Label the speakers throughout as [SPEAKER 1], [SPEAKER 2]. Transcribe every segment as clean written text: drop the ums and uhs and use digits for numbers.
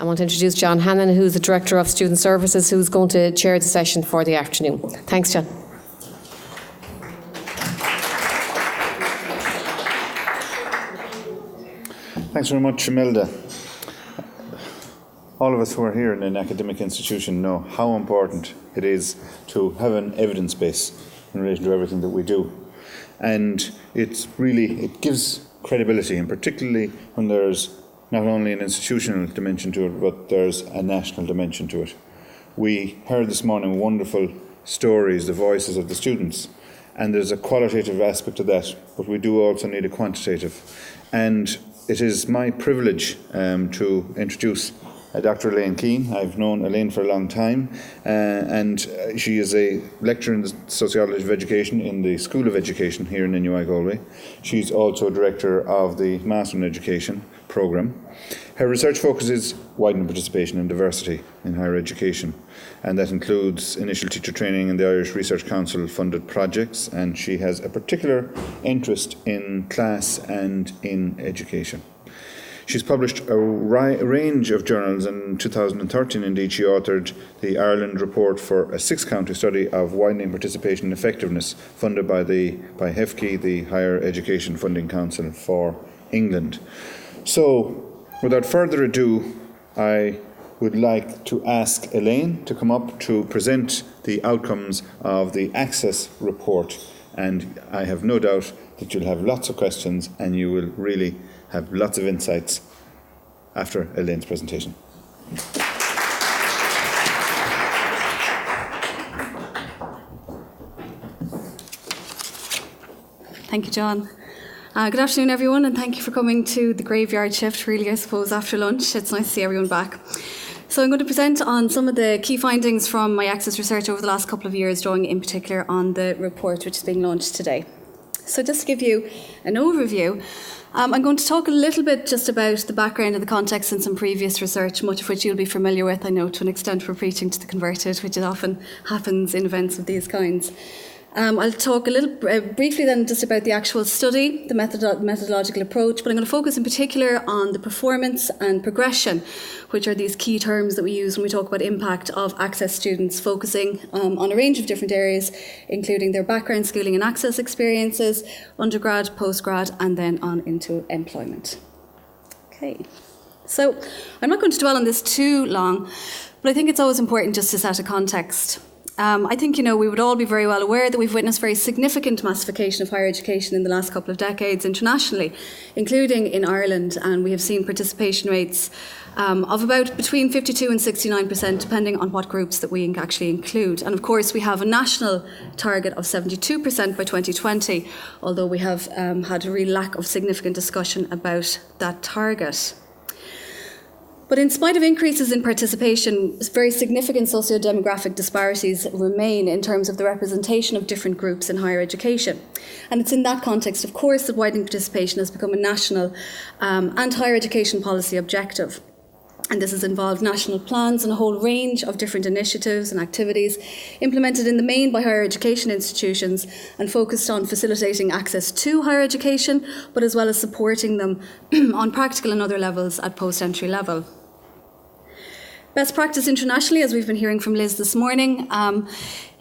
[SPEAKER 1] I want to introduce John Hannon, who's the Director of Student Services, who's going to chair the session for the afternoon. Thanks, John.
[SPEAKER 2] Thanks very much, Imelda. All of us who are here in an academic institution know how important it is to have an evidence base in relation to everything that we do. And it gives credibility, and particularly when there's not only an institutional dimension to it, but there's a national dimension to it. We heard this morning wonderful stories, the voices of the students, and there's a qualitative aspect to that, but we do also need a quantitative. And it is my privilege to introduce Dr. Elaine Keane. I've known Elaine for a long time, and she is a lecturer in the Sociology of Education in the School of Education here in NUI Galway. She's also Director of the Master in Education programme. Her research focuses widening participation and diversity in higher education, and that includes initial teacher training and the Irish Research Council funded projects, and she has a particular interest in class and in education. She's published a range of journals. In 2013, indeed, she authored the Ireland report for a 6-county study of widening participation and effectiveness, funded by HEFCE, the Higher Education Funding Council for England. So, without further ado, I would like to ask Elaine to come up to present the outcomes of the Access report. And I have no doubt that you'll have lots of questions and you will really have lots of insights after Elaine's presentation.
[SPEAKER 3] Thank you, John. Good afternoon, everyone, and thank you for coming to the graveyard shift, really, I suppose, after lunch. It's nice to see everyone back. So I'm going to present on some of the key findings from my Access research over the last couple of years, drawing in particular on the report which is being launched today. So just to give you an overview, I'm going to talk a little bit just about the background and the context and some previous research, much of which you'll be familiar with, I know, to an extent we're preaching to the converted, which often happens in events of these kinds. I'll talk a little briefly then just about the actual study, the methodological approach, but I'm going to focus in particular on the performance and progression, which are these key terms that we use when we talk about impact of Access students, focusing on a range of different areas, including their background, schooling and Access experiences, undergrad, postgrad, and then on into employment. Okay, so I'm not going to dwell on this too long, but I think it's always important just to set a context. I think, we would all be very well aware that we've witnessed very significant massification of higher education in the last couple of decades internationally, including in Ireland, and we have seen participation rates of about between 52 and 69%, depending on what groups that we actually include. And of course, we have a national target of 72% by 2020, although we have had a real lack of significant discussion about that target. But in spite of increases in participation, very significant socio-demographic disparities remain in terms of the representation of different groups in higher education. And it's in that context, of course, that widening participation has become a national and higher education policy objective. And this has involved national plans and a whole range of different initiatives and activities implemented in the main by higher education institutions and focused on facilitating access to higher education, but as well as supporting them on practical and other levels at post-entry level. Best practice internationally, as we've been hearing from Liz this morning,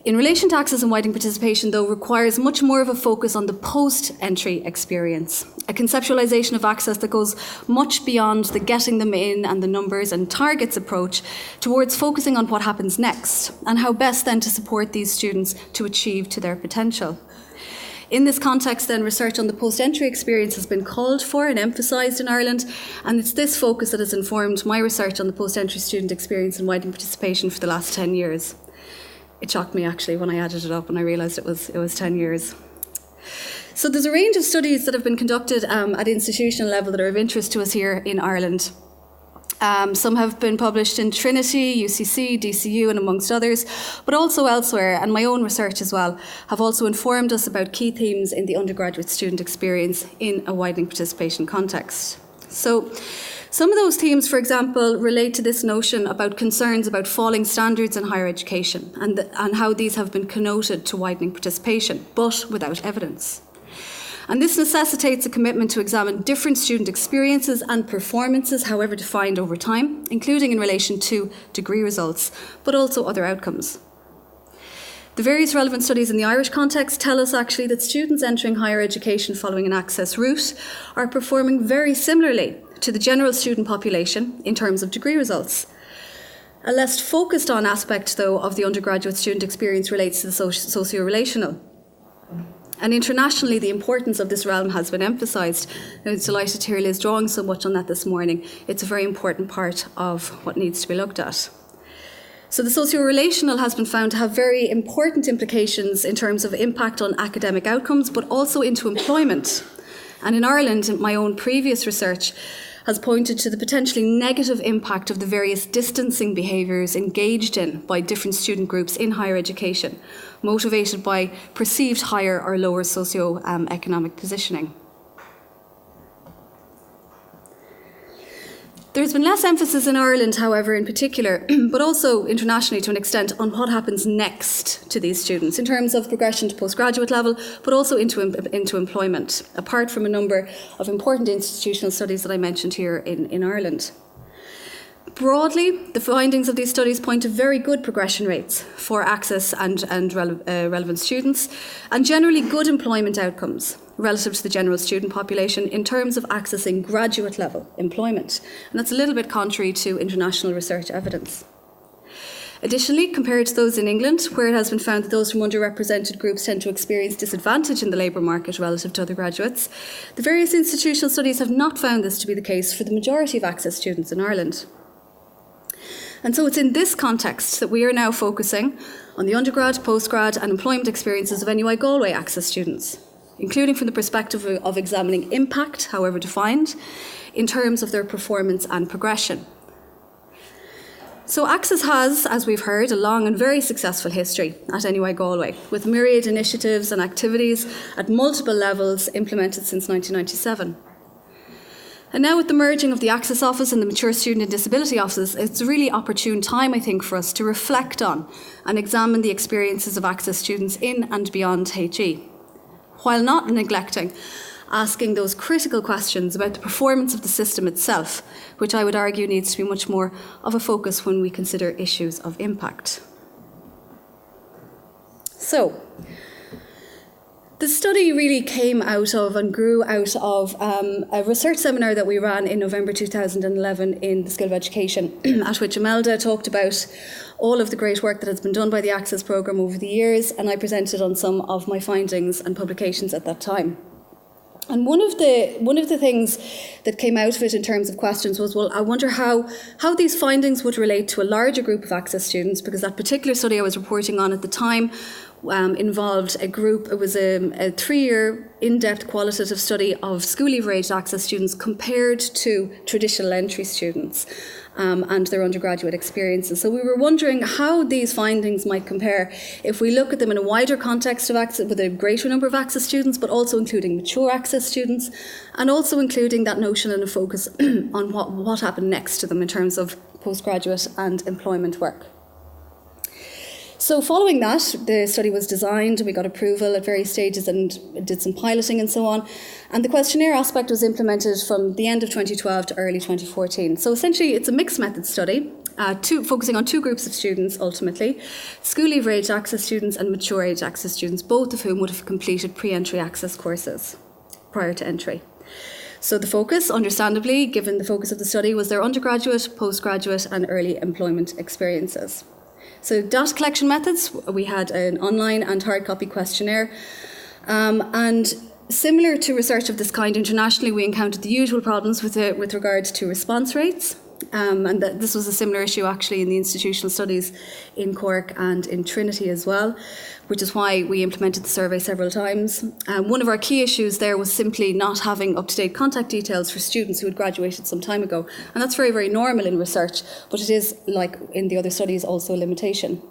[SPEAKER 3] in relation to access and widening participation, though, requires much more of a focus on the post-entry experience, a conceptualisation of access that goes much beyond the getting them in and the numbers and targets approach towards focusing on what happens next and how best then to support these students to achieve to their potential. In this context, then, research on the post-entry experience has been called for and emphasised in Ireland, and it's this focus that has informed my research on the post-entry student experience and widening participation for the last 10 years. It shocked me, actually, when I added it up and I realised it was 10 years. So there's a range of studies that have been conducted at institutional level that are of interest to us here in Ireland. Some have been published in Trinity, UCC, DCU, and amongst others, but also elsewhere, and my own research as well, have also informed us about key themes in the undergraduate student experience in a widening participation context. So some of those themes, for example, relate to this notion about concerns about falling standards in higher education and how these have been connoted to widening participation, but without evidence. And this necessitates a commitment to examine different student experiences and performances, however defined over time, including in relation to degree results, but also other outcomes. The various relevant studies in the Irish context tell us actually that students entering higher education following an access route are performing very similarly to the general student population in terms of degree results. A less focused on aspect, though, of the undergraduate student experience relates to the socio-relational. And internationally, the importance of this realm has been emphasised. I was delighted to hear Liz drawing so much on that this morning. It's a very important part of what needs to be looked at. So the socio-relational has been found to have very important implications in terms of impact on academic outcomes, but also into employment. And in Ireland, my own previous research has pointed to the potentially negative impact of the various distancing behaviours engaged in by different student groups in higher education, motivated by perceived higher or lower socio-economic positioning. There's been less emphasis in Ireland, however, in particular, but also internationally to an extent, on what happens next to these students in terms of progression to postgraduate level, but also into employment, apart from a number of important institutional studies that I mentioned here in Ireland. Broadly, the findings of these studies point to very good progression rates for access and relevant students, and generally good employment outcomes relative to the general student population in terms of accessing graduate level employment. And that's a little bit contrary to international research evidence. Additionally, compared to those in England, where it has been found that those from underrepresented groups tend to experience disadvantage in the labour market relative to other graduates, the various institutional studies have not found this to be the case for the majority of access students in Ireland. And so it's in this context that we are now focusing on the undergrad, postgrad and employment experiences of NUI Galway access students, including from the perspective of examining impact, however defined, in terms of their performance and progression. So Access has, as we've heard, a long and very successful history at NUI Galway, with myriad initiatives and activities at multiple levels implemented since 1997. And now with the merging of the Access Office and the Mature Student and Disability Offices, it's a really opportune time, I think, for us to reflect on and examine the experiences of Access students in and beyond HE, while not neglecting asking those critical questions about the performance of the system itself, which I would argue needs to be much more of a focus when we consider issues of impact. So, the study really came out of and grew out of a research seminar that we ran in November 2011 in the School of Education, at which Imelda talked about all of the great work that has been done by the Access programme over the years, and I presented on some of my findings and publications at that time. And one of the things that came out of it in terms of questions was, well, I wonder how these findings would relate to a larger group of Access students, because that particular study I was reporting on at the time involved a group. It was a 3-year in-depth qualitative study of school leaver-aged Access students compared to traditional entry students and their undergraduate experiences. So we were wondering how these findings might compare if we look at them in a wider context of Access, with a greater number of Access students, but also including mature Access students, and also including that notion and a focus on what happened next to them in terms of postgraduate and employment work. So following that, the study was designed, we got approval at various stages and did some piloting and so on. And the questionnaire aspect was implemented from the end of 2012 to early 2014. So essentially it's a mixed method study, focusing on 2 groups of students ultimately, school leaver-aged Access students and mature-aged Access students, both of whom would have completed pre-entry Access courses prior to entry. So the focus, understandably, given the focus of the study, was their undergraduate, postgraduate and early employment experiences. So data collection methods, we had an online and hard copy questionnaire, and similar to research of this kind internationally, we encountered the usual problems with regard to response rates, and this was a similar issue actually in the institutional studies in Cork and in Trinity as well, which is why we implemented the survey several times. One of our key issues there was simply not having up-to-date contact details for students who had graduated some time ago. And that's very, very normal in research, but it is, like in the other studies, also a limitation.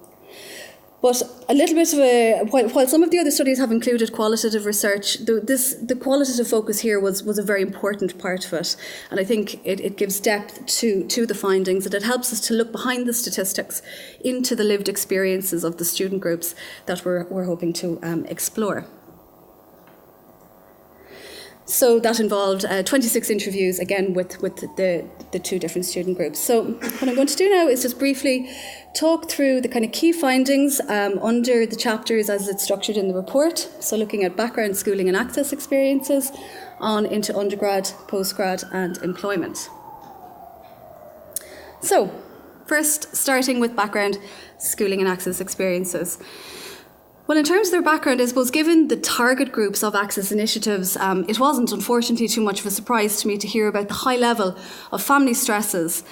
[SPEAKER 3] But a little bit of while some of the other studies have included qualitative research, the qualitative focus here was a very important part of it. And I think it gives depth to the findings, and it helps us to look behind the statistics into the lived experiences of the student groups that we're hoping to explore. So that involved 26 interviews, again, with the two different student groups. So what I'm going to do now is just briefly talk through the kind of key findings under the chapters as it's structured in the report. So looking at background, schooling and access experiences, on into undergrad, postgrad and employment. So first, starting with background, schooling and access experiences. Well, in terms of their background, I suppose, given the target groups of access initiatives, it wasn't, unfortunately, too much of a surprise to me to hear about the high level of family stresses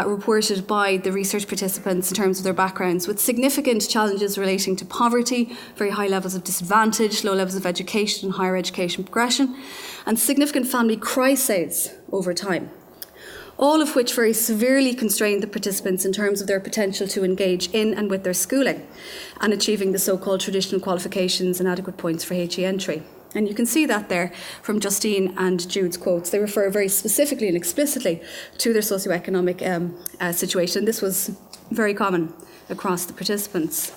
[SPEAKER 3] reported by the research participants in terms of their backgrounds, with significant challenges relating to poverty, very high levels of disadvantage, low levels of education and higher education progression, and significant family crises over time. All of which very severely constrained the participants in terms of their potential to engage in and with their schooling and achieving the so-called traditional qualifications and adequate points for HE entry. And you can see that there from Justine and Jude's quotes. They refer very specifically and explicitly to their socioeconomic situation. This was very common across the participants.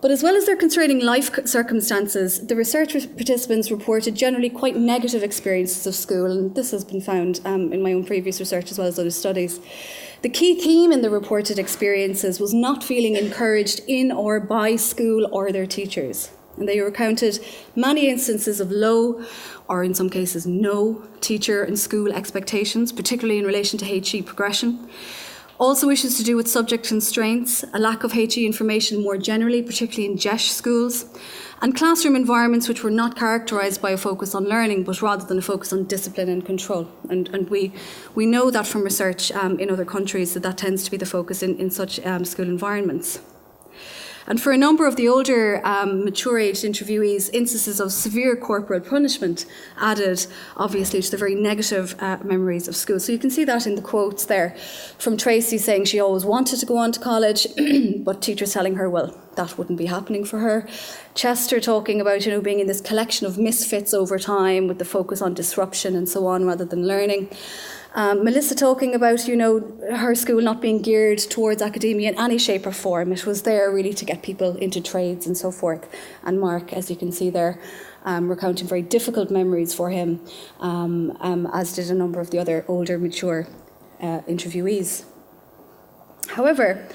[SPEAKER 3] But as well as their constraining life circumstances, the research participants reported generally quite negative experiences of school, and this has been found in my own previous research as well as other studies. The key theme in the reported experiences was not feeling encouraged in or by school or their teachers. And they recounted many instances of low, or in some cases no, teacher and school expectations, particularly in relation to HE progression. Also issues to do with subject constraints, a lack of HE information more generally, particularly in GESH schools, and classroom environments which were not characterised by a focus on learning, but rather than a focus on discipline and control. And we know that from research in other countries that tends to be the focus in such school environments. And for a number of the older, mature-aged interviewees, instances of severe corporal punishment added, obviously, to the very negative memories of school. So you can see that in the quotes there from Tracy saying she always wanted to go on to college, but teachers telling her, well, that wouldn't be happening for her. Chester talking about, being in this collection of misfits over time with the focus on disruption and so on rather than learning. Melissa talking about, her school not being geared towards academia in any shape or form. It was there really to get people into trades and so forth. And Mark, as you can see there, recounting very difficult memories for him, as did a number of the other older, mature interviewees. However,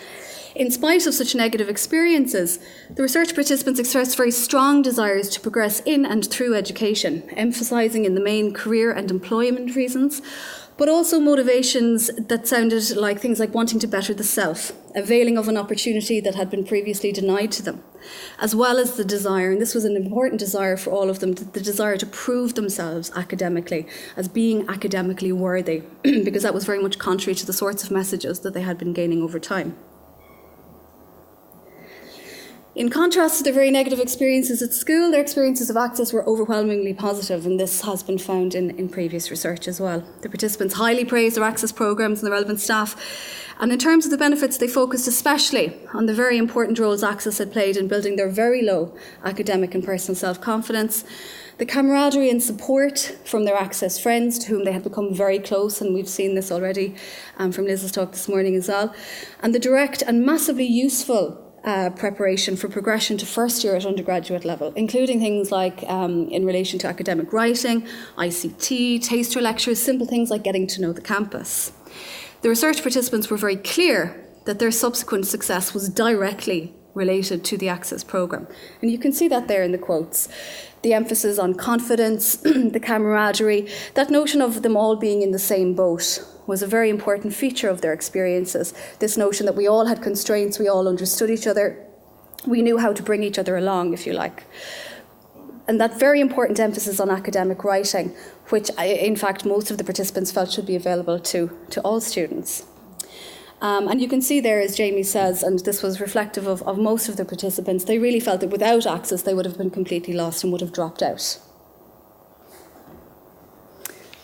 [SPEAKER 3] in spite of such negative experiences, the research participants expressed very strong desires to progress in and through education, emphasising in the main career and employment reasons, but also motivations that sounded like things like wanting to better the self, availing of an opportunity that had been previously denied to them, as well as the desire, and this was an important desire for all of them, the desire to prove themselves academically, as being academically worthy, because that was very much contrary to the sorts of messages that they had been gaining over time. In contrast to their very negative experiences at school, their experiences of access were overwhelmingly positive, and this has been found in previous research as well. The participants highly praised their access programmes and the relevant staff, and in terms of the benefits, they focused especially on the very important roles access had played in building their very low academic and personal self-confidence, the camaraderie and support from their access friends to whom they had become very close, and we've seen this already from Liz's talk this morning as well, and the direct and massively useful preparation for progression to first year at undergraduate level, including things like in relation to academic writing, ICT, taster lectures, simple things like getting to know the campus. The research participants were very clear that their subsequent success was directly related to the access programme. And you can see that there in the quotes. The emphasis on confidence, the camaraderie, that notion of them all being in the same boat was a very important feature of their experiences. This notion that we all had constraints, we all understood each other, we knew how to bring each other along, if you like. And that very important emphasis on academic writing, which in fact most of the participants felt should be available to all students. And you can see there, as Jamie says, and this was reflective of most of the participants, they really felt that without access they would have been completely lost and would have dropped out.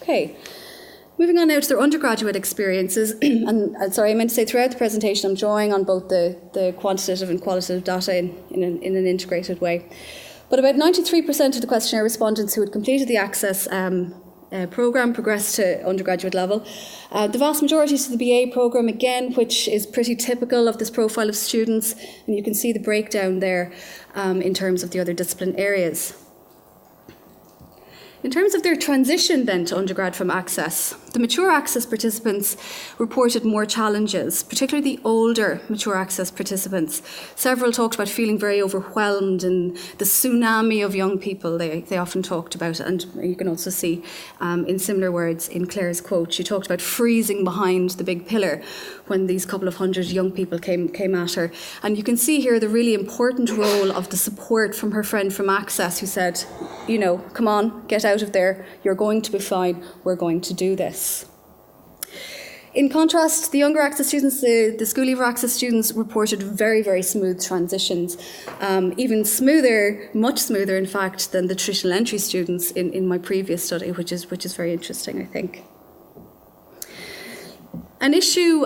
[SPEAKER 3] Okay. Moving on now to their undergraduate experiences, and sorry, I meant to say throughout the presentation I'm drawing on both the quantitative and qualitative data in an integrated way. But about 93% of the questionnaire respondents who had completed the access programme progressed to undergraduate level. The vast majority to the BA programme, again, which is pretty typical of this profile of students, and you can see the breakdown there in terms of the other discipline areas. In terms of their transition then to undergrad from Access, the Mature Access participants reported more challenges, particularly the older Mature Access participants. Several talked about feeling very overwhelmed and the tsunami of young people they often talked about, and you can also see in similar words in Claire's quote. She talked about freezing behind the big pillar when these couple of hundred young people came at her. And you can see here the really important role of the support from her friend from Access, who said, you know, come on, get out of there, you're going to be fine, we're going to do this. In contrast, the younger Access students, the school leaver Access students, reported very, very smooth transitions, even smoother, much smoother in fact, than the traditional entry students in my previous study, which is very interesting, I think. An issue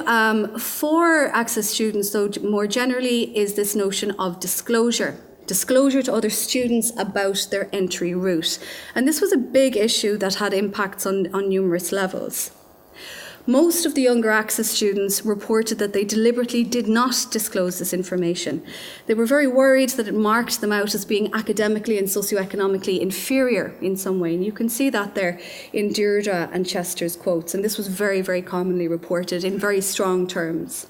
[SPEAKER 3] for Access students, though, more generally, is this notion of disclosure to other students about their entry route. And this was a big issue that had impacts on numerous levels. Most of the younger Access students reported that they deliberately did not disclose this information. They were very worried that it marked them out as being academically and socioeconomically inferior in some way. And you can see that there in Deirdre and Chester's quotes. And this was very, very commonly reported in very strong terms.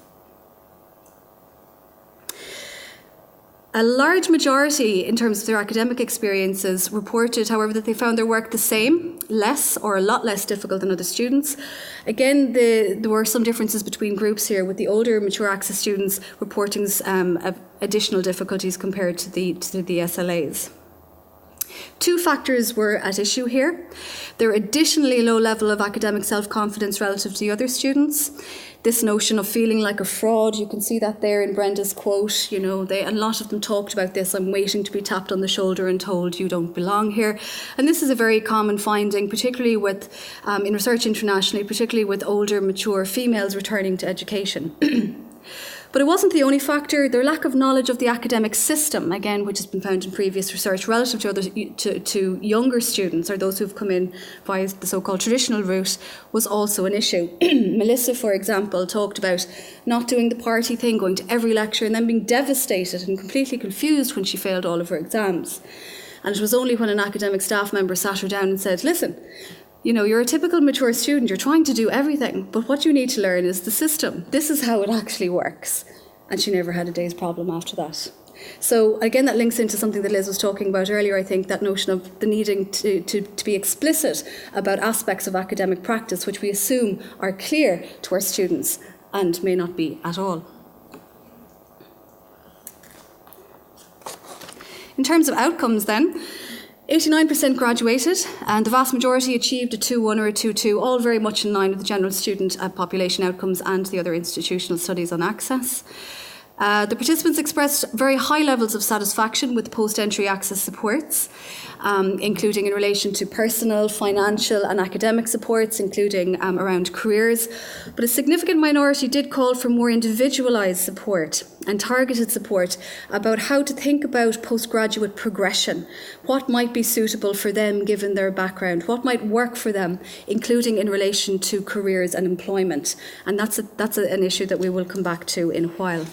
[SPEAKER 3] A large majority, in terms of their academic experiences, reported, however, that they found their work the same, less or a lot less difficult than other students. Again, there were some differences between groups here, with the older Mature Access students reporting additional difficulties compared to the SLAs. Two factors were at issue here. Their additionally low level of academic self-confidence relative to the other students. This notion of feeling like a fraud, you can see that there in Brenda's quote. You know, a lot of them talked about this. I'm waiting to be tapped on the shoulder and told you don't belong here. And this is a very common finding, particularly with in research internationally, particularly with older, mature females returning to education. But it wasn't the only factor. Their lack of knowledge of the academic system, again, which has been found in previous research, relative to younger students, or those who've come in via the so-called traditional route, was also an issue. Melissa, for example, talked about not doing the party thing, going to every lecture, and then being devastated and completely confused when she failed all of her exams. And it was only when an academic staff member sat her down and said, listen, you know, you're a typical mature student, you're trying to do everything, but what you need to learn is the system. This is how it actually works. And she never had a day's problem after that. So again, that links into something that Liz was talking about earlier, I think, that notion of the needing to be explicit about aspects of academic practice, which we assume are clear to our students and may not be at all. In terms of outcomes then, 89% graduated, and the vast majority achieved a 2-1 or a 2-2, all very much in line with the general student population outcomes and the other institutional studies on Access. The participants expressed very high levels of satisfaction with post-entry Access supports, including in relation to personal, financial and academic supports, including around careers. But a significant minority did call for more individualised support and targeted support about how to think about postgraduate progression, what might be suitable for them given their background, what might work for them, including in relation to careers and employment. And that's an issue that we will come back to in a while.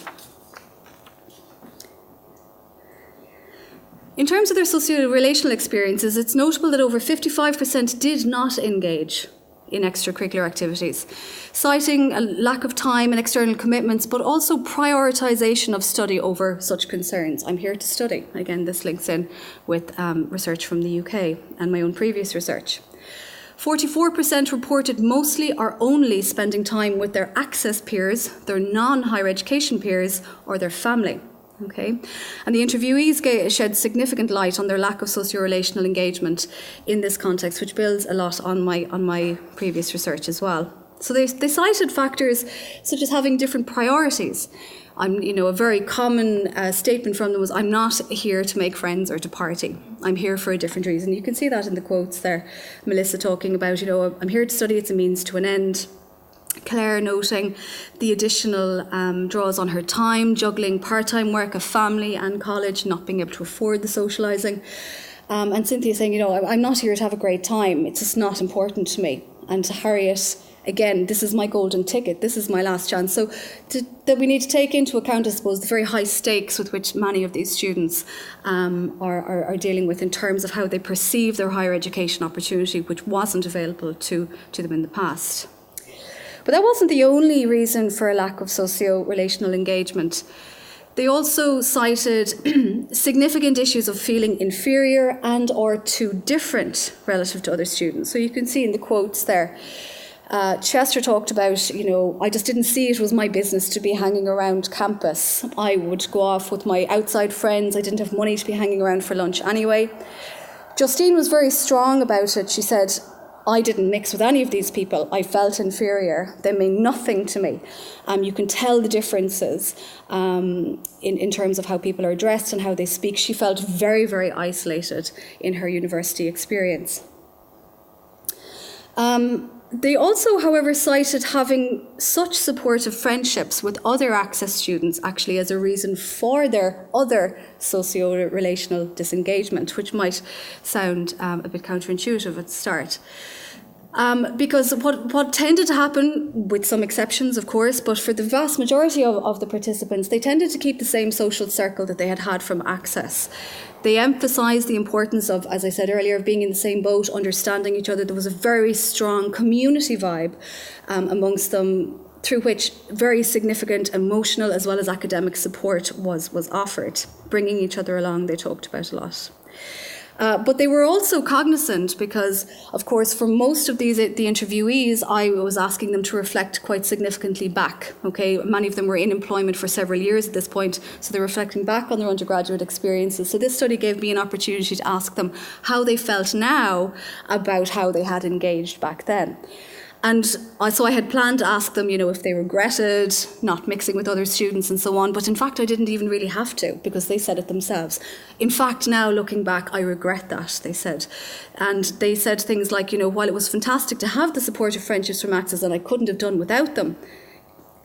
[SPEAKER 3] In terms of their socio-relational experiences, it's notable that over 55% did not engage in extracurricular activities, citing a lack of time and external commitments, but also prioritisation of study over such concerns. I'm here to study. Again, this links in with research from the UK and my own previous research. 44% reported mostly or only spending time with their Access peers, their non-higher education peers, or their family. Okay, and the interviewees shed significant light on their lack of socio-relational engagement in this context, which builds a lot on my previous research as well. So they cited factors such as having different priorities. A very common statement from them was, I'm not here to make friends or to party. I'm here for a different reason. You can see that in the quotes there. Melissa talking about, I'm here to study, it's a means to an end. Claire noting the additional draws on her time, juggling part-time work, a family and college, not being able to afford the socialising. And Cynthia saying, I'm not here to have a great time, it's just not important to me. And to Harriet, again, this is my golden ticket, this is my last chance. So that we need to take into account, I suppose, the very high stakes with which many of these students are dealing with in terms of how they perceive their higher education opportunity, which wasn't available to them in the past. But that wasn't the only reason for a lack of socio-relational engagement. They also cited significant issues of feeling inferior and or too different relative to other students. So you can see in the quotes there, Chester talked about, I just didn't see it was my business to be hanging around campus. I would go off with my outside friends. I didn't have money to be hanging around for lunch anyway. Justine was very strong about it. She said, I didn't mix with any of these people. I felt inferior. They mean nothing to me. You can tell the differences in terms of how people are dressed and how they speak. She felt very, very isolated in her university experience. They also, however, cited having such supportive friendships with other Access students actually as a reason for their other socio-relational disengagement, which might sound a bit counterintuitive at the start. Because what tended to happen, with some exceptions of course, but for the vast majority of the participants, they tended to keep the same social circle that they had from Access. They emphasised the importance of, as I said earlier, of being in the same boat, understanding each other. There was a very strong community vibe amongst them, through which very significant emotional as well as academic support was offered. Bringing each other along, they talked about a lot. But they were also cognizant because, of course, for most of the interviewees, I was asking them to reflect quite significantly back. Okay, many of them were in employment for several years at this point, so they're reflecting back on their undergraduate experiences. So this study gave me an opportunity to ask them how they felt now about how they had engaged back then. And so I had planned to ask them, if they regretted not mixing with other students and so on, but in fact I didn't even really have to, because they said it themselves. In fact, now looking back, I regret that, they said. And they said things like, while it was fantastic to have the supportive friendships from Access and I couldn't have done without them,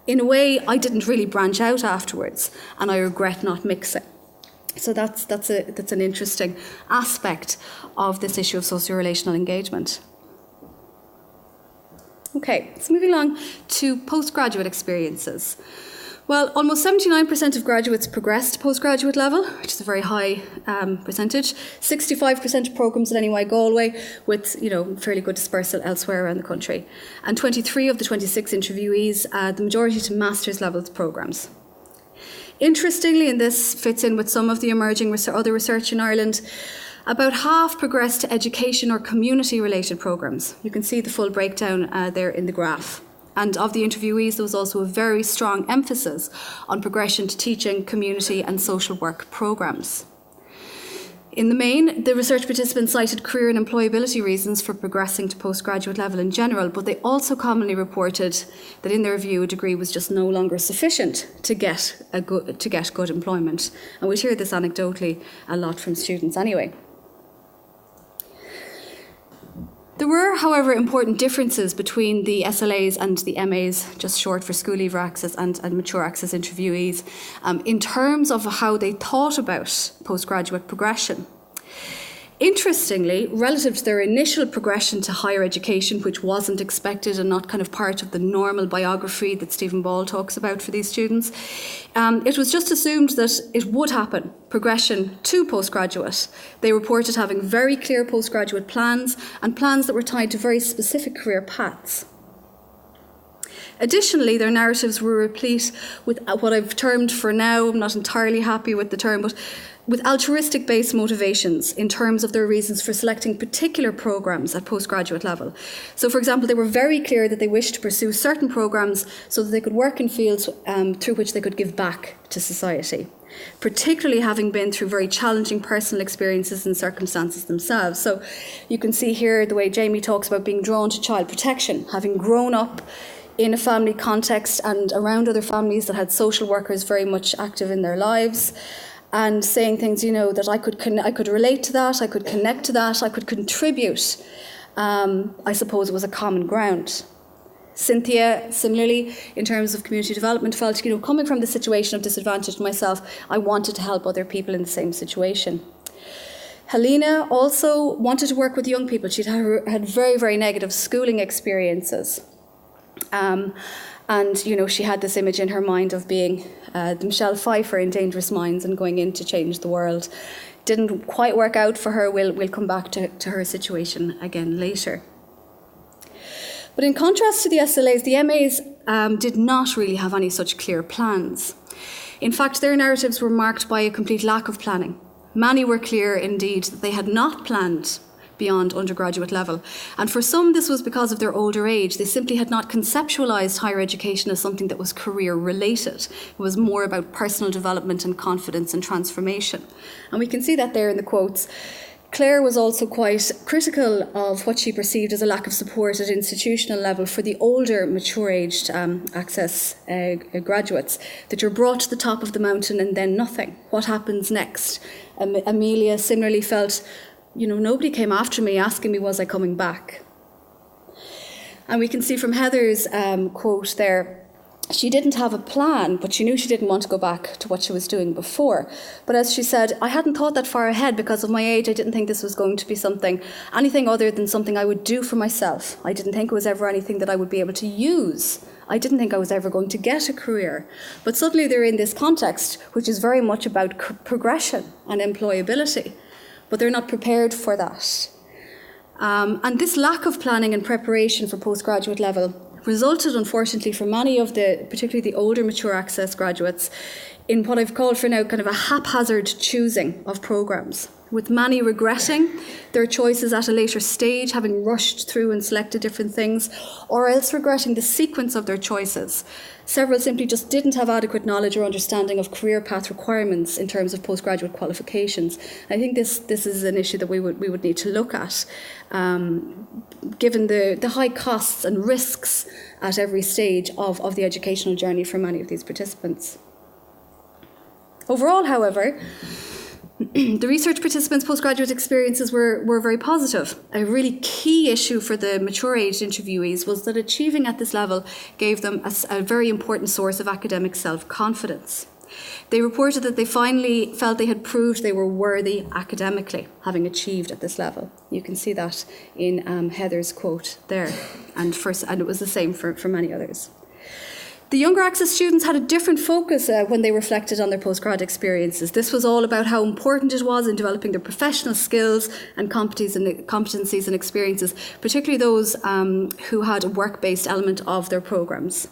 [SPEAKER 3] in a way I didn't really branch out afterwards, and I regret not mixing. So that's an interesting aspect of this issue of socio-relational engagement. Okay, so moving along to postgraduate experiences. Well, almost 79% of graduates progress to postgraduate level, which is a very high percentage. 65% of programmes at NUI Galway, with fairly good dispersal elsewhere around the country. And 23 of the 26 interviewees, the majority to master's levels programmes. Interestingly, and this fits in with some of the emerging other research in Ireland, about half progress to education or community-related programmes. You can see the full breakdown there in the graph. And of the interviewees, there was also a very strong emphasis on progression to teaching, community and social work programmes. In the main, the research participants cited career and employability reasons for progressing to postgraduate level in general, but they also commonly reported that in their view, a degree was just no longer sufficient to get good employment. And we hear this anecdotally a lot from students anyway. There were, however, important differences between the SLAs and the MAs, just short for school leaver access and mature access interviewees, in terms of how they thought about postgraduate progression. Interestingly, relative to their initial progression to higher education, which wasn't expected and not kind of part of the normal biography that Stephen Ball talks about for these students, it was just assumed that it would happen, progression to postgraduate. They reported having very clear postgraduate plans and plans that were tied to very specific career paths. Additionally, their narratives were replete with what I've termed for now, I'm not entirely happy with the term, but with altruistic-based motivations in terms of their reasons for selecting particular programmes at postgraduate level. So, for example, they were very clear that they wished to pursue certain programmes so that they could work in fields through which they could give back to society, particularly having been through very challenging personal experiences and circumstances themselves. So you can see here the way Jamie talks about being drawn to child protection, having grown up in a family context and around other families that had social workers very much active in their lives, and saying things, that I could relate to that, I could connect to that, I could contribute. I suppose it was a common ground. Cynthia, similarly, in terms of community development, felt, coming from the situation of disadvantage myself, I wanted to help other people in the same situation. Helena also wanted to work with young people. She'd had very, very negative schooling experiences. And, she had this image in her mind of being the Michelle Pfeiffer in Dangerous Minds and going in to change the world. Didn't quite work out for her. We'll come back to her situation again later. But in contrast to the SLAs, the MAs did not really have any such clear plans. In fact, their narratives were marked by a complete lack of planning. Many were clear, indeed, that they had not planned beyond undergraduate level. And for some, this was because of their older age. They simply had not conceptualised higher education as something that was career-related. It was more about personal development and confidence and transformation. And we can see that there in the quotes. Claire was also quite critical of what she perceived as a lack of support at institutional level for the older, mature-aged access graduates, that you're brought to the top of the mountain and then nothing. What happens next? Amelia similarly felt, nobody came after me asking me, was I coming back? And we can see from Heather's quote there, she didn't have a plan, but she knew she didn't want to go back to what she was doing before. But as she said, I hadn't thought that far ahead because of my age. I didn't think this was going to be anything other than something I would do for myself. I didn't think it was ever anything that I would be able to use. I didn't think I was ever going to get a career. But suddenly they're in this context, which is very much about progression and employability. But they're not prepared for that. And this lack of planning and preparation for postgraduate level resulted, unfortunately, for many of particularly the older mature access graduates, in what I've called for now kind of a haphazard choosing of programmes, with many regretting their choices at a later stage, having rushed through and selected different things, or else regretting the sequence of their choices. Several simply just didn't have adequate knowledge or understanding of career path requirements in terms of postgraduate qualifications. I think this is an issue that we would need to look at, given the high costs and risks at every stage of the educational journey for many of these participants. Overall, however, the research participants' postgraduate experiences were very positive. A really key issue for the mature-aged interviewees was that achieving at this level gave them a very important source of academic self-confidence. They reported that they finally felt they had proved they were worthy academically, having achieved at this level. You can see that in Heather's quote there, and it was the same for many others. The younger access students had a different focus when they reflected on their postgrad experiences. This was all about how important it was in developing their professional skills and competencies and experiences, particularly those who had a work-based element of their programmes.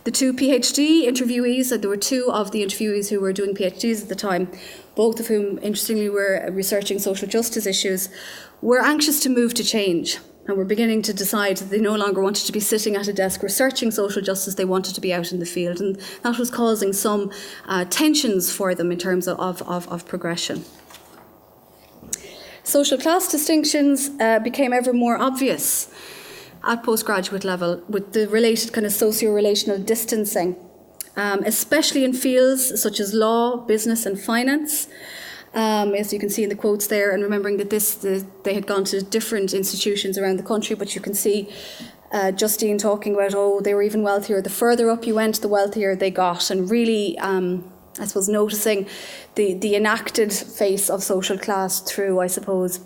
[SPEAKER 3] The two PhD interviewees, there were two of the interviewees who were doing PhDs at the time, both of whom, interestingly, were researching social justice issues, were anxious to move to change. And were beginning to decide that they no longer wanted to be sitting at a desk researching social justice, they wanted to be out in the field. And that was causing some tensions for them in terms of progression. Social class distinctions became ever more obvious at postgraduate level, with the related kind of socio-relational distancing, especially in fields such as law, business and finance. As you can see in the quotes there, and remembering that they had gone to different institutions around the country, but you can see Justine talking about, they were even wealthier. The further up you went, the wealthier they got, and really, I suppose, noticing the enacted face of social class through, I suppose,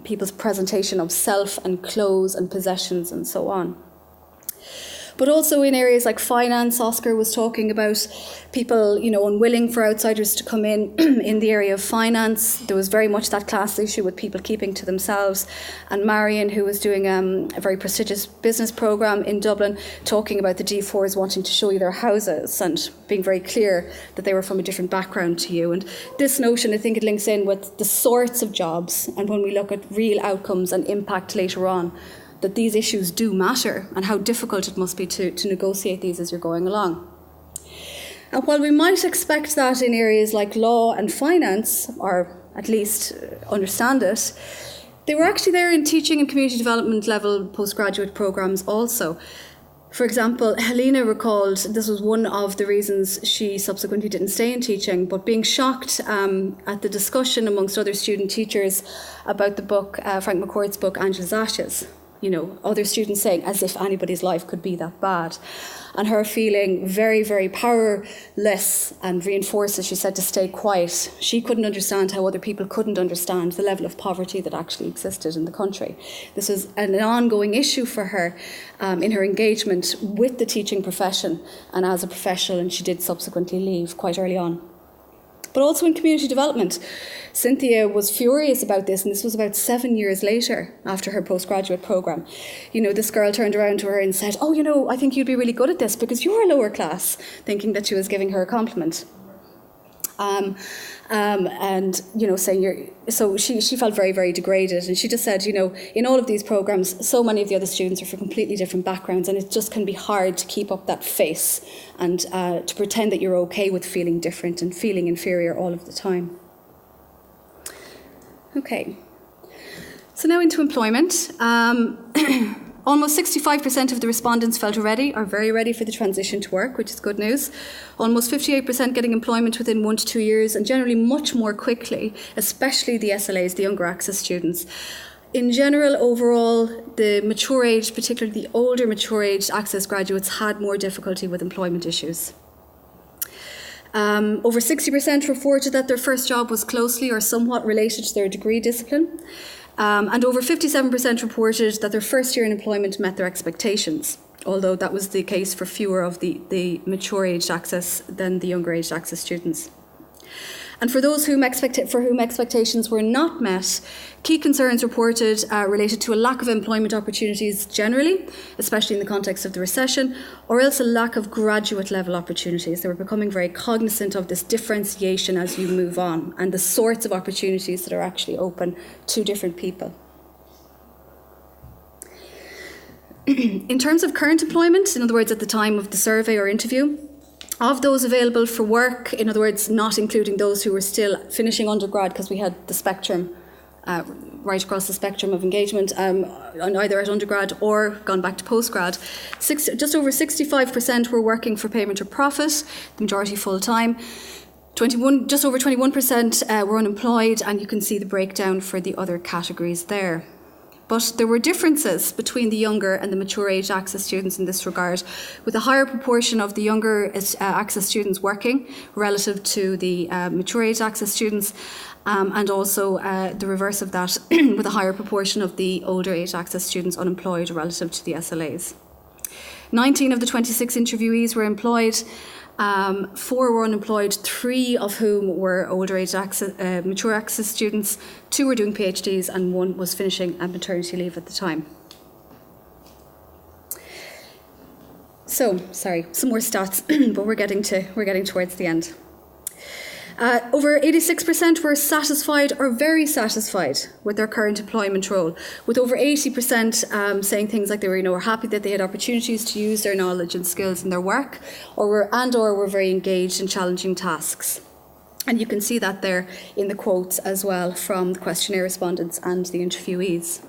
[SPEAKER 3] people's presentation of self and clothes and possessions and so on. But also in areas like finance, Oscar was talking about people, unwilling for outsiders to come in the area of finance. There was very much that class issue with people keeping to themselves. And Marion, who was doing a very prestigious business programme in Dublin, talking about the D4s wanting to show you their houses and being very clear that they were from a different background to you. And this notion, I think it links in with the sorts of jobs, and when we look at real outcomes and impact later on, that these issues do matter and how difficult it must be to negotiate these as you're going along. And while we might expect that in areas like law and finance, or at least understand it, they were actually there in teaching and community development level postgraduate programmes also. For example, Helena recalled this was one of the reasons she subsequently didn't stay in teaching, but being shocked at the discussion amongst other student teachers about the book, Frank McCourt's book, Angela's Ashes. other students saying, as if anybody's life could be that bad. And her feeling very, very powerless and reinforced, as she said, to stay quiet. She couldn't understand how other people couldn't understand the level of poverty that actually existed in the country. This was an ongoing issue for her in her engagement with the teaching profession and as a professional, and she did subsequently leave quite early on. But also in community development, Cynthia was furious about this, and this was about 7 years later after her postgraduate programme. This girl turned around to her and said, I think you'd be really good at this because you're a lower class, thinking that she was giving her a compliment. And saying so she felt very, very degraded, and she just said, in all of these programs, so many of the other students are from completely different backgrounds, and it just can be hard to keep up that face and to pretend that you're okay with feeling different and feeling inferior all of the time. Okay, so now into employment. Almost 65% of the respondents felt very ready for the transition to work, which is good news. Almost 58% getting employment within 1 to 2 years, and generally much more quickly, especially the SLAs, the younger access students. In general, overall, the mature age, particularly the older mature age access graduates, had more difficulty with employment issues. Over 60% reported that their first job was closely or somewhat related to their degree discipline. And over 57% reported that their first year in employment met their expectations, although that was the case for fewer of the mature aged access than the younger aged access students. And for those for whom expectations were not met, key concerns reported related to a lack of employment opportunities generally, especially in the context of the recession, or else a lack of graduate level opportunities. They were becoming very cognizant of this differentiation as you move on and the sorts of opportunities that are actually open to different people. In terms of current employment, in other words, at the time of the survey or interview, of those available for work, in other words, not including those who were still finishing undergrad, because we had the spectrum, right across the spectrum of engagement, either at undergrad or gone back to postgrad, just over 65% were working for payment or profit, the majority full-time. Just over 21% were unemployed, and you can see the breakdown for the other categories there. But there were differences between the younger and the mature age access students in this regard, with a higher proportion of the younger access students working relative to the mature age access students, and also the reverse of that, with a higher proportion of the older age access students unemployed relative to the SLAs. 19 of the 26 interviewees were employed. 4 were unemployed, 3 of whom were older age mature access students, 2 were doing PhDs, and 1 was finishing a maternity leave at the time. So, sorry, some more stats, but we're getting towards the end. Over 86% were satisfied or very satisfied with their current employment role, with over 80% saying things like they were happy that they had opportunities to use their knowledge and skills in their work, or were very engaged in challenging tasks. And you can see that there in the quotes as well from the questionnaire respondents and the interviewees.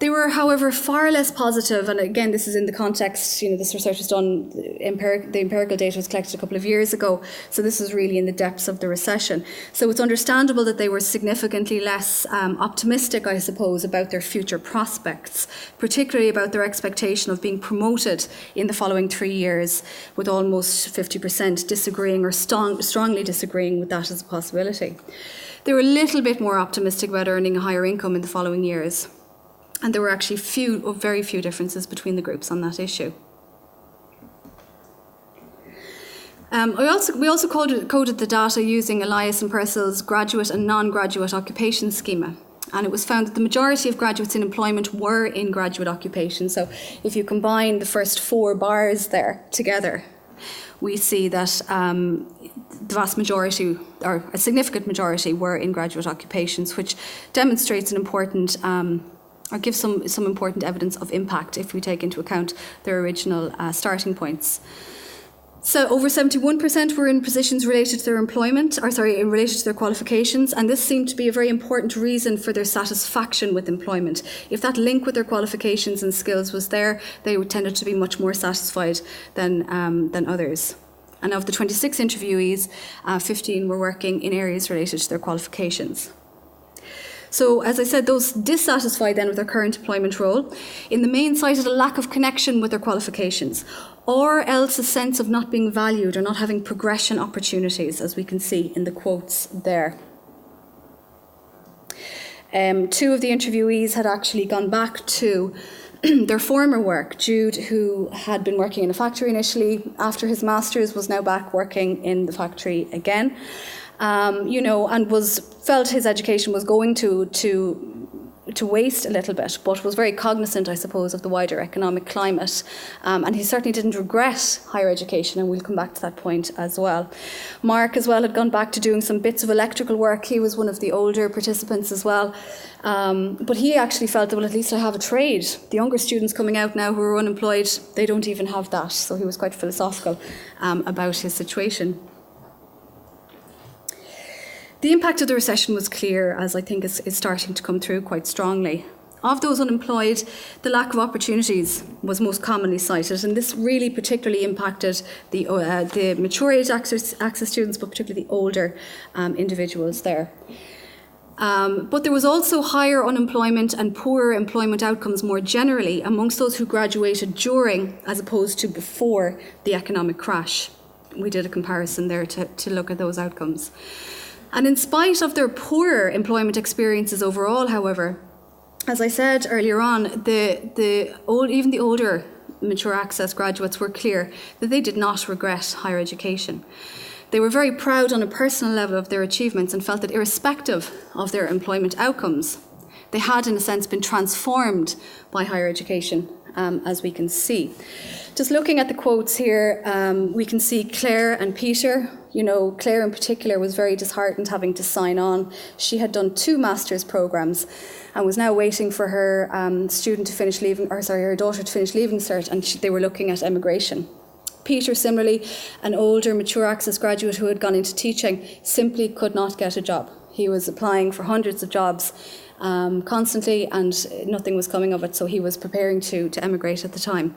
[SPEAKER 3] They were, however, far less positive, and again, this is in the context, this research was done, the empirical data was collected a couple of years ago, so this is really in the depths of the recession. So it's understandable that they were significantly less optimistic, I suppose, about their future prospects, particularly about their expectation of being promoted in the following 3 years, with almost 50% disagreeing or strongly disagreeing with that as a possibility. They were a little bit more optimistic about earning a higher income in the following years. And there were actually very few differences between the groups on that issue. We also coded the data using Elias and Purcell's graduate and non-graduate occupation schema. And it was found that the majority of graduates in employment were in graduate occupation. So if you combine the first 4 bars there together, we see that the vast majority, or a significant majority, were in graduate occupations, which demonstrates an important or gives some important evidence of impact if we take into account their original starting points. So over 71% were in positions related to their related to their qualifications, and this seemed to be a very important reason for their satisfaction with employment. If that link with their qualifications and skills was there, they tended to be much more satisfied than others. And of the 26 interviewees, 15 were working in areas related to their qualifications. So, as I said, those dissatisfied then with their current employment role, in the main cited a lack of connection with their qualifications, or else a sense of not being valued or not having progression opportunities, as we can see in the quotes there. Two of the interviewees had actually gone back to their former work. Jude, who had been working in a factory initially, after his master's, was now back working in the factory again, and felt his education was going to waste a little bit, but was very cognizant, I suppose, of the wider economic climate. And he certainly didn't regret higher education, and we'll come back to that point as well. Mark, as well, had gone back to doing some bits of electrical work. He was one of the older participants as well. But he actually felt that, well, at least I have a trade. The younger students coming out now who are unemployed, they don't even have that. So he was quite philosophical about his situation. The impact of the recession was clear, as I think is starting to come through quite strongly. Of those unemployed, the lack of opportunities was most commonly cited, and this really particularly impacted the mature age access students, but particularly the older individuals there. But there was also higher unemployment and poorer employment outcomes more generally amongst those who graduated during as opposed to before the economic crash. We did a comparison there to look at those outcomes. And in spite of their poorer employment experiences overall, however, as I said earlier on, even the older mature access graduates were clear that they did not regret higher education. They were very proud on a personal level of their achievements and felt that irrespective of their employment outcomes, they had in a sense been transformed by higher education, as we can see. Just looking at the quotes here, we can see Claire and Peter. Claire in particular was very disheartened having to sign on. She had done 2 master's programmes and was now waiting for her her daughter to finish leaving cert, and they were looking at emigration. Peter, similarly, an older mature access graduate who had gone into teaching, simply could not get a job. He was applying for hundreds of jobs constantly, and nothing was coming of it, so he was preparing to emigrate at the time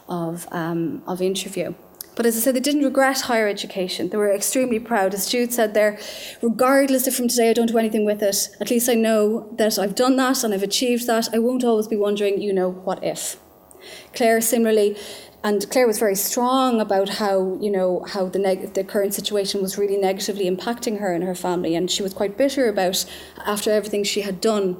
[SPEAKER 3] of interview. But as I said, they didn't regret higher education. They were extremely proud. As Jude said there, regardless if from today I don't do anything with it, at least I know that I've done that and I've achieved that. I won't always be wondering, what if. Claire, similarly, and Claire was very strong about how the current situation was really negatively impacting her and her family, and she was quite bitter about, after everything she had done,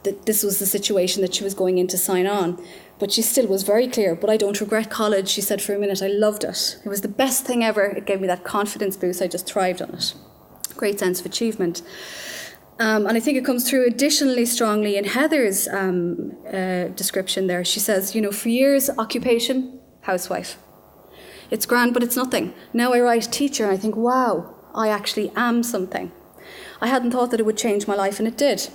[SPEAKER 3] that this was the situation that she was going in to sign on. But she still was very clear, but I don't regret college. She said for a minute, I loved it. It was the best thing ever. It gave me that confidence boost. I just thrived on it. Great sense of achievement. And I think it comes through additionally strongly in Heather's description there. She says, for years, occupation, housewife. It's grand, but it's nothing. Now I write teacher and I think, wow, I actually am something. I hadn't thought that it would change my life, and it did.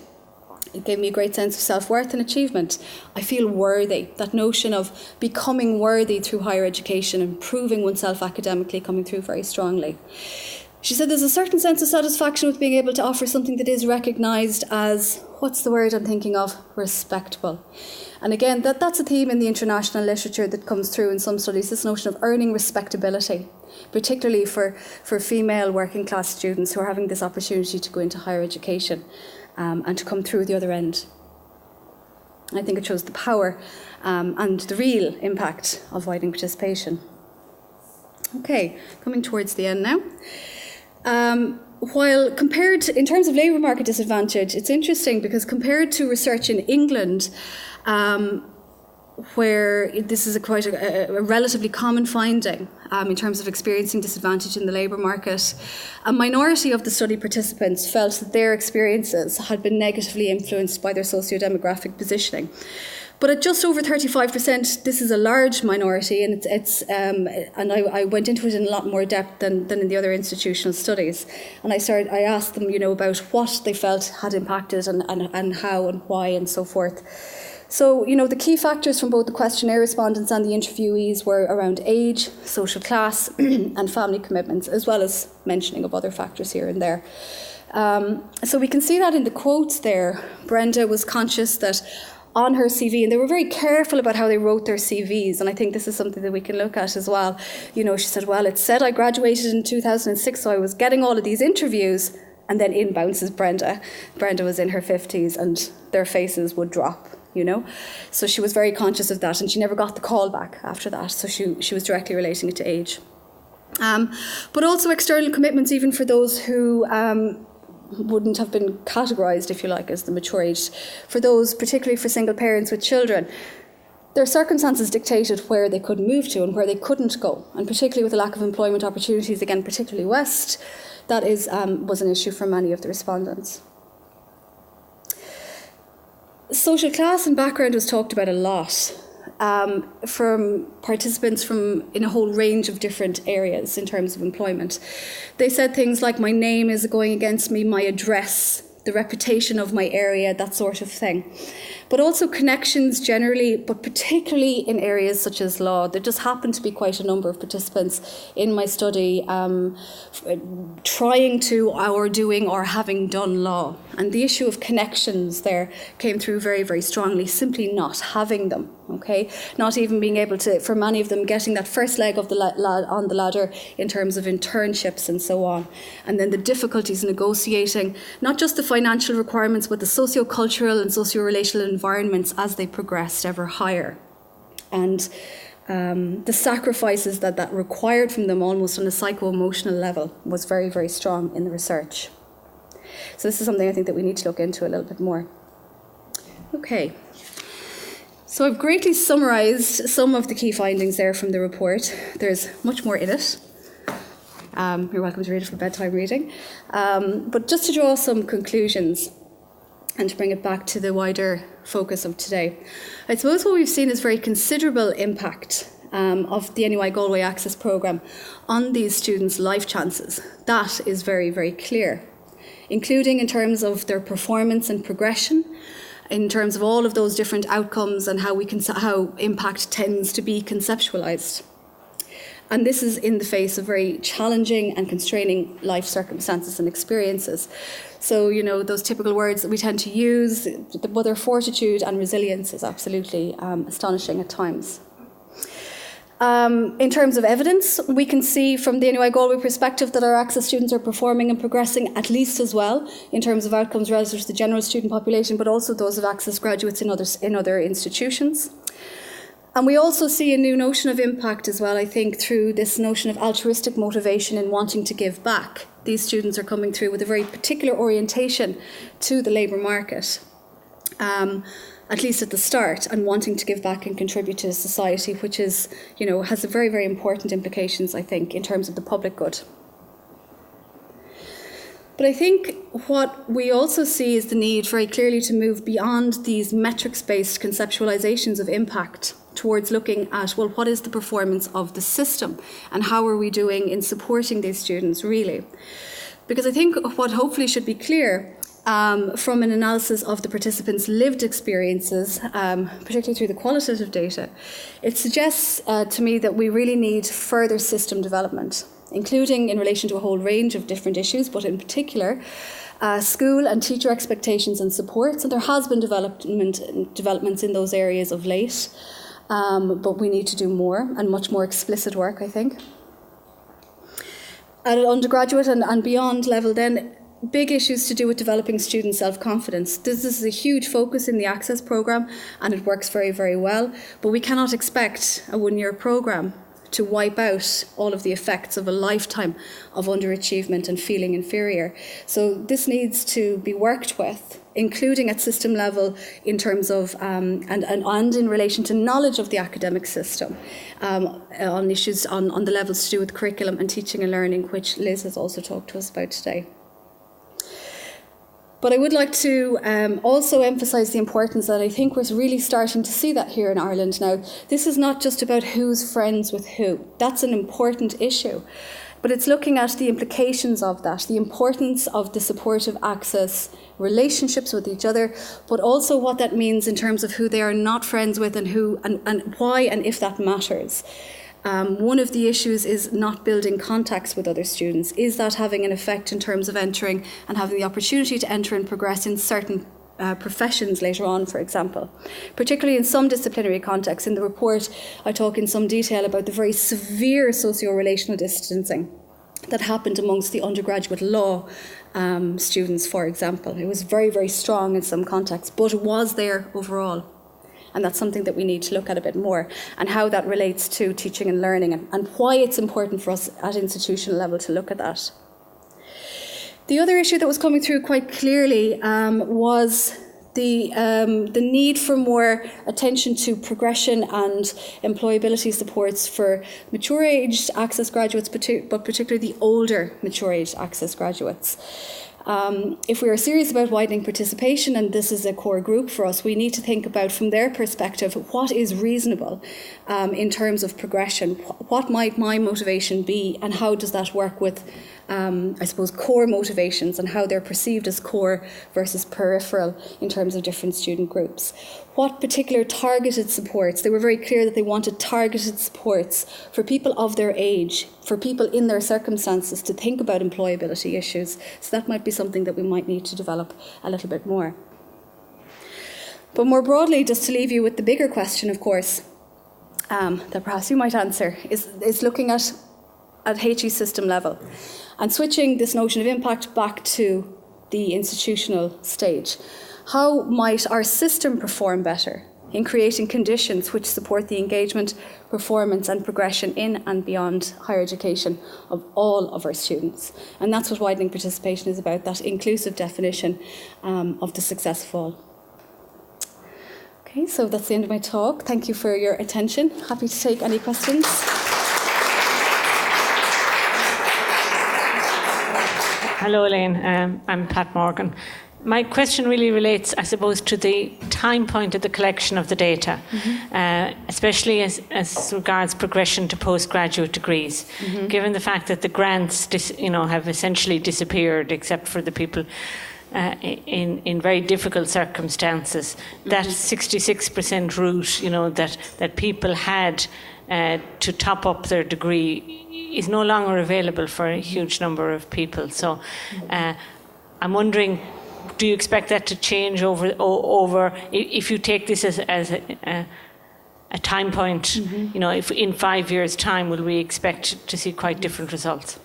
[SPEAKER 3] It gave me a great sense of self-worth and achievement. I feel worthy. That notion of becoming worthy through higher education and proving oneself academically coming through very strongly. She said there's a certain sense of satisfaction with being able to offer something that is recognised as, what's the word I'm thinking of? Respectable. And again, that's a theme in the international literature that comes through in some studies, this notion of earning respectability, particularly for female working class students who are having this opportunity to go into higher education. And to come through the other end. I think it shows the power and the real impact of widening participation. Okay, coming towards the end now. While compared, in terms of labour market disadvantage, it's interesting because compared to research in England, where this is quite a relatively common finding in terms of experiencing disadvantage in the labour market, a minority of the study participants felt that their experiences had been negatively influenced by their socio-demographic positioning. But at just over 35%, this is a large minority, and I went into it in a lot more depth than in the other institutional studies. And I asked them, about what they felt had impacted and how and why and so forth. So, the key factors from both the questionnaire respondents and the interviewees were around age, social class, and family commitments, as well as mentioning of other factors here and there. So we can see that in the quotes there. Brenda was conscious that on her CV, and they were very careful about how they wrote their CVs, and I think this is something that we can look at as well. She said, well, it said I graduated in 2006, so I was getting all of these interviews, and then in bounces Brenda. Brenda was in her 50s and their faces would drop, you know. So she was very conscious of that, and she never got the call back after that. So she was directly relating it to age. But also external commitments, even for those who wouldn't have been categorised, if you like, as the mature age. For those, particularly for single parents with children, their circumstances dictated where they could move to and where they couldn't go. And particularly with the lack of employment opportunities, again, particularly West, that was an issue for many of the respondents. Social class and background was talked about a lot from participants in a whole range of different areas in terms of employment. They said things like, my name is going against me, my address, the reputation of my area, that sort of thing. But also connections generally, but particularly in areas such as law. There just happened to be quite a number of participants in my study trying to, or doing, or having done law. And the issue of connections there came through very, very strongly, simply not having them, okay? Not even being able to, for many of them, getting that first leg of the on the ladder in terms of internships and so on. And then the difficulties negotiating, not just the financial requirements, but the socio-cultural and socio-relational environments as they progressed ever higher. And the sacrifices that required from them almost on a psycho-emotional level was very, very strong in the research. So this is something I think that we need to look into a little bit more. Okay. So I've greatly summarised some of the key findings there from the report. There's much more in it. You're welcome to read it for bedtime reading. But just to draw some conclusions and to bring it back to the wider focus of today, I suppose what we've seen is very considerable impact of the NUI Galway Access Programme on these students' life chances. That is very, very clear, including in terms of their performance and progression, in terms of all of those different outcomes and how impact tends to be conceptualised. And this is in the face of very challenging and constraining life circumstances and experiences. So, you know, those typical words that we tend to use, whether fortitude and resilience is absolutely astonishing at times. In terms of evidence, we can see from the NUI Galway perspective that our access students are performing and progressing at least as well in terms of outcomes relative to the general student population, but also those of access graduates in other institutions. And we also see a new notion of impact as well, I think, through this notion of altruistic motivation in wanting to give back. These students are coming through with a very particular orientation to the labour market, at least at the start, and wanting to give back and contribute to society, which is, you know, has a very, very important implications, I think, in terms of the public good. But I think what we also see is the need very clearly to move beyond these metrics-based conceptualizations of impact towards looking at, well, what is the performance of the system and how are we doing in supporting these students really? Because I think what hopefully should be clear from an analysis of the participants' lived experiences, particularly through the qualitative data, it suggests to me that we really need further system development, including in relation to a whole range of different issues, but in particular, school and teacher expectations and supports. And there has been developments in those areas of late, but we need to do more and much more explicit work, I think. At an undergraduate and beyond level then, big issues to do with developing student self-confidence. This is a huge focus in the Access programme and it works very, very well, but we cannot expect a one-year programme to wipe out all of the effects of a lifetime of underachievement and feeling inferior. So this needs to be worked with, including at system level in terms of, and in relation to knowledge of the academic system, on issues on the levels to do with curriculum and teaching and learning, which Liz has also talked to us about today. But I would like to also emphasise the importance that I think we're really starting to see that here in Ireland now. This is not just about who's friends with who. That's an important issue. But it's looking at the implications of that, the importance of the supportive access relationships with each other, but also what that means in terms of who they are not friends with and who and why and if that matters. One of the issues is not building contacts with other students. Is that having an effect in terms of entering and having the opportunity to enter and progress in certain professions later on, for example? Particularly in some disciplinary contexts. In the report, I talk in some detail about the very severe socio-relational distancing that happened amongst the undergraduate law students, for example. It was very, very strong in some contexts, but it was there overall. And that's something that we need to look at a bit more, and how that relates to teaching and learning, and why it's important for us at institutional level to look at that. The other issue that was coming through quite clearly was the need for more attention to progression and employability supports for mature aged access graduates, but particularly the older mature aged access graduates. If we are serious about widening participation, and this is a core group for us, we need to think about, from their perspective, what is reasonable in terms of progression. What might my motivation be, and how does that work with, I suppose, core motivations, and how they're perceived as core versus peripheral in terms of different student groups. What particular targeted supports? They were very clear that they wanted targeted supports for people of their age, for people in their circumstances, to think about employability issues. So that might be something that we might need to develop a little bit more. But more broadly, just to leave you with the bigger question, of course, that perhaps you might answer, is looking at HE system level and switching this notion of impact back to the institutional stage. How might our system perform better in creating conditions which support the engagement, performance and progression in and beyond higher education of all of our students? And that's what widening participation is about, that inclusive definition of the success of all. Okay, so that's the end of my talk. Thank you for your attention. Happy to take any questions.
[SPEAKER 4] Hello, Elaine. I'm Pat Morgan. My question really relates, I suppose, to the time point of the collection of the data, especially as regards progression to postgraduate degrees. Given the fact that the grants, have essentially disappeared, except for the people in very difficult circumstances, that 66% route, that people had to top up their degree is no longer available for a huge number of people. So I'm wondering, do you expect that to change over if you take this as a time point? If in 5 years' time, will we expect to see quite different results?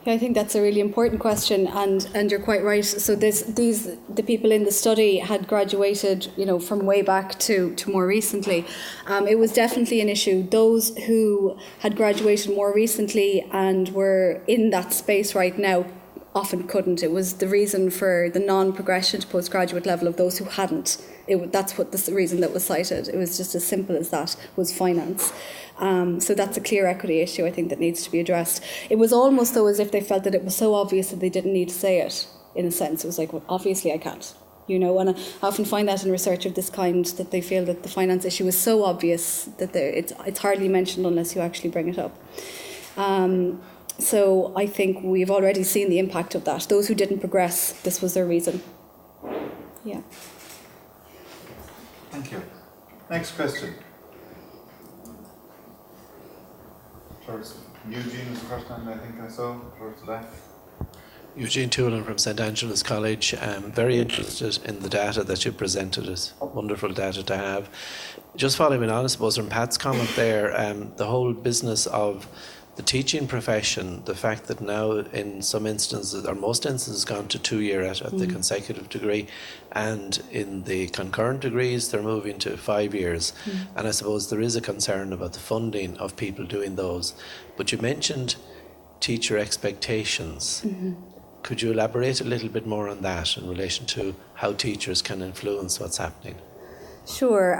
[SPEAKER 3] Yeah, I think that's a really important question, and you're quite right. So the people in the study had graduated, from way back to more recently. It was definitely an issue. Those who had graduated more recently and were in that space right now often couldn't. It was the reason for the non-progression to postgraduate level of those who hadn't. That's what the reason that was cited. It was just as simple as that, was finance. So that's a clear equity issue, I think, that needs to be addressed. It was almost, though, as if they felt that it was so obvious that they didn't need to say it, in a sense. It was like, well, obviously I can't. And I often find that in research of this kind, that they feel that the finance issue is so obvious that it's hardly mentioned unless you actually bring it up. So I think we've already seen the impact of that. Those who didn't progress, this was their reason. Yeah.
[SPEAKER 2] Thank you. Next question. Towards Eugene was the first time I think I saw, towards the back.
[SPEAKER 5] Eugene Toolan from St Angela's College. Very interested in the data that you presented. It's wonderful data to have. Just following on, I suppose, from Pat's comment there, the whole business of the teaching profession, the fact that now in some instances, or most instances, gone to 2 year at the consecutive degree, and in the concurrent degrees they're moving to 5 years. And I suppose there is a concern about the funding of people doing those. But you mentioned teacher expectations. Could you elaborate a little bit more on that in relation to how teachers can influence what's happening?
[SPEAKER 3] Sure.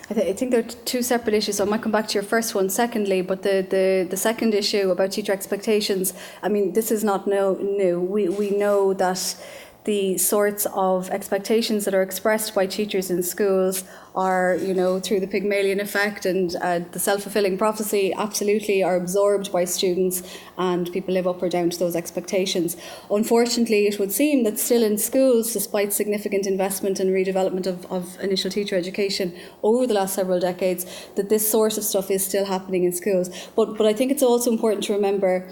[SPEAKER 3] I think there are two separate issues. So I might come back to your first one secondly, but the second issue about teacher expectations, I mean, this is not new. We know that the sorts of expectations that are expressed by teachers in schools are, through the Pygmalion effect and the self-fulfilling prophecy, absolutely are absorbed by students, and people live up or down to those expectations. Unfortunately, it would seem that still in schools, despite significant investment and redevelopment of initial teacher education over the last several decades, that this sort of stuff is still happening in schools. But I think it's also important to remember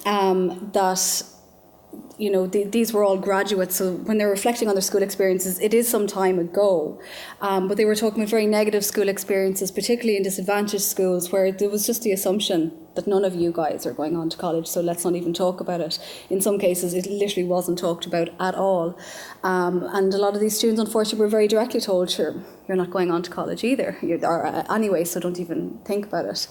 [SPEAKER 3] that these were all graduates, so when they're reflecting on their school experiences, it is some time ago. But they were talking about very negative school experiences, particularly in disadvantaged schools, where there was just the assumption that none of you guys are going on to college, so let's not even talk about it. In some cases, it literally wasn't talked about at all. And a lot of these students, unfortunately, were very directly told, sure, you're not going on to college either, anyway, so don't even think about it.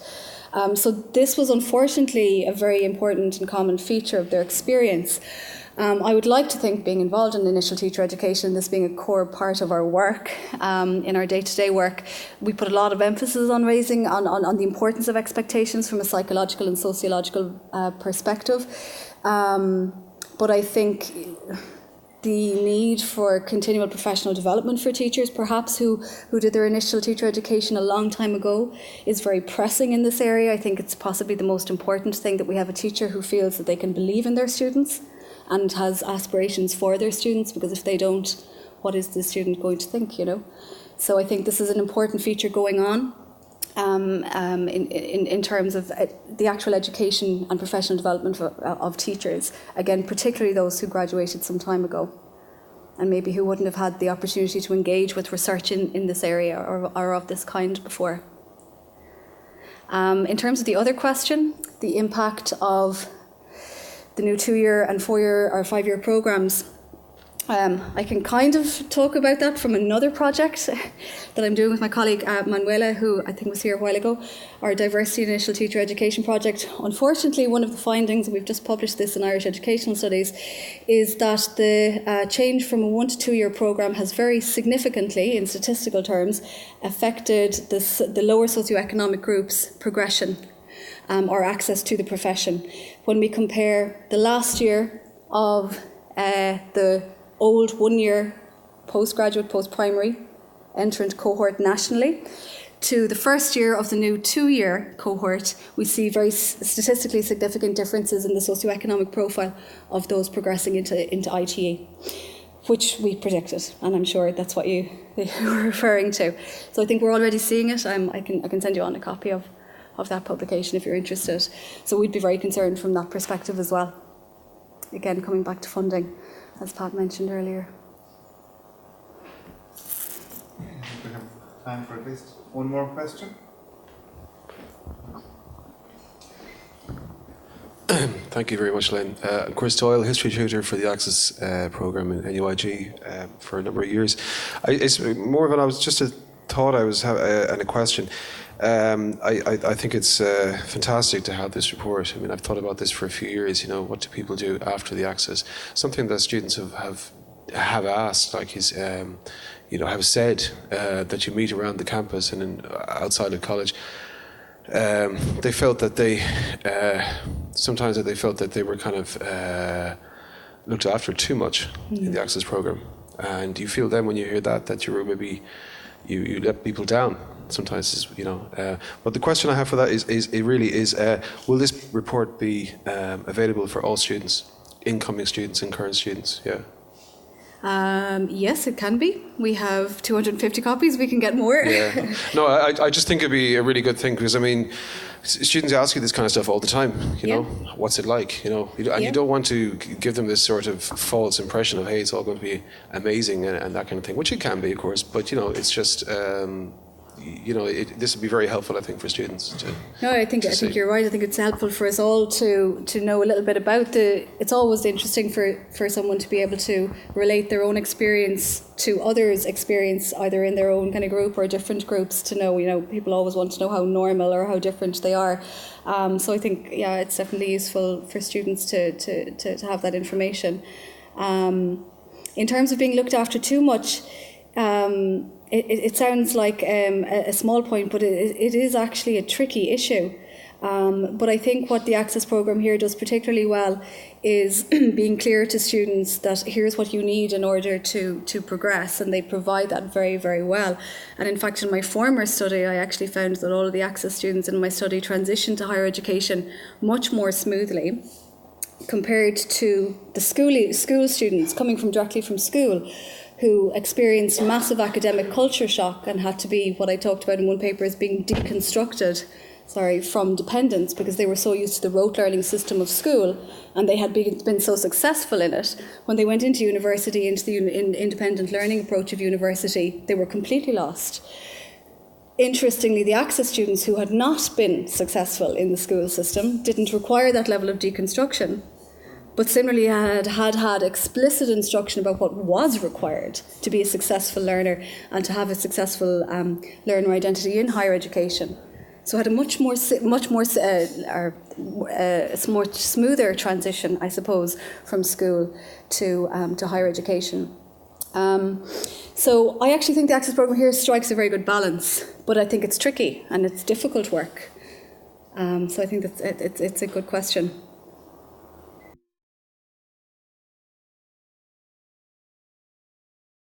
[SPEAKER 3] So this was unfortunately a very important and common feature of their experience. I would like to think, being involved in initial teacher education, this being a core part of our work, in our day-to-day work, we put a lot of emphasis on raising on the importance of expectations from a psychological and sociological perspective. But I think the need for continual professional development for teachers, perhaps who did their initial teacher education a long time ago, is very pressing in this area. I think it's possibly the most important thing, that we have a teacher who feels that they can believe in their students and has aspirations for their students, because if they don't, what is the student going to think, So I think this is an important feature going on in terms of the actual education and professional development of teachers, again, particularly those who graduated some time ago and maybe who wouldn't have had the opportunity to engage with research in this area or of this kind before. In terms of the other question, the impact of the new 2-year and 4-year or 5-year programmes, I can kind of talk about that from another project that I'm doing with my colleague Manuela, who I think was here a while ago, our Diversity and Initial Teacher Education project. Unfortunately, one of the findings, and we've just published this in Irish Educational Studies, is that the change from a 1 to 2 year programme has very significantly, in statistical terms, affected the lower socioeconomic groups' progression or access to the profession. When we compare the last year of the old 1 year postgraduate, post-primary entrant cohort nationally to the first year of the new 2 year cohort, we see very statistically significant differences in the socioeconomic profile of those progressing into ITE, which we predicted, and I'm sure that's what you were referring to. So I think we're already seeing it. I can send you on a copy of that publication if you're interested. So we'd be very concerned from that perspective as well. Again, coming back to funding, as Pat mentioned earlier.
[SPEAKER 2] We have time for at least one more question.
[SPEAKER 6] Thank you very much, Elaine. Chris Doyle, history tutor for the Access programme in NUIG for a number of years. It's more of a thought I was and a question. I think it's fantastic to have this report. I mean, I've thought about this for a few years. What do people do after the Access? Something that students have asked, like is, have said that you meet around the campus and outside of college. They felt that sometimes they felt that they were kind of looked after too much in the Access programme. And do you feel then when you hear that you were maybe you let people down? Sometimes, but the question I have for that is will this report be available for all students, incoming students and current students? Yeah.
[SPEAKER 3] Yes, it can be. We have 250 copies. We can get more.
[SPEAKER 6] Yeah. No, I just think it'd be a really good thing, because I mean, students ask you this kind of stuff all the time. What's it like? And you don't want to give them this sort of false impression of, hey, it's all going to be amazing and that kind of thing, which it can be, of course. But it's just. This would be very helpful, I think, for students. I think
[SPEAKER 3] you're right. I think it's helpful for us all to know a little bit about it's always interesting for someone to be able to relate their own experience to others' experience, either in their own kind of group or different groups, to know, people always want to know how normal or how different they are. So I think, it's definitely useful for students to have that information. In terms of being looked after too much, it sounds like a small point, but it is actually a tricky issue. But I think what the Access programme here does particularly well is being clear to students that here's what you need in order to progress, and they provide that very, very well. And in fact, in my former study, I actually found that all of the Access students in my study transitioned to higher education much more smoothly compared to the school students coming directly from school, who experienced massive academic culture shock and had to be, what I talked about in one paper, as being deconstructed from dependence, because they were so used to the rote learning system of school, and they had been so successful in it. When they went into university, into the independent learning approach of university, they were completely lost. Interestingly, the access students who had not been successful in the school system didn't require that level of deconstruction, but similarly had explicit instruction about what was required to be a successful learner and to have a successful learner identity in higher education. So had a much smoother transition, I suppose, from school to higher education. So I actually think the Access programme here strikes a very good balance, but I think it's tricky and it's difficult work. So I think it's a good question.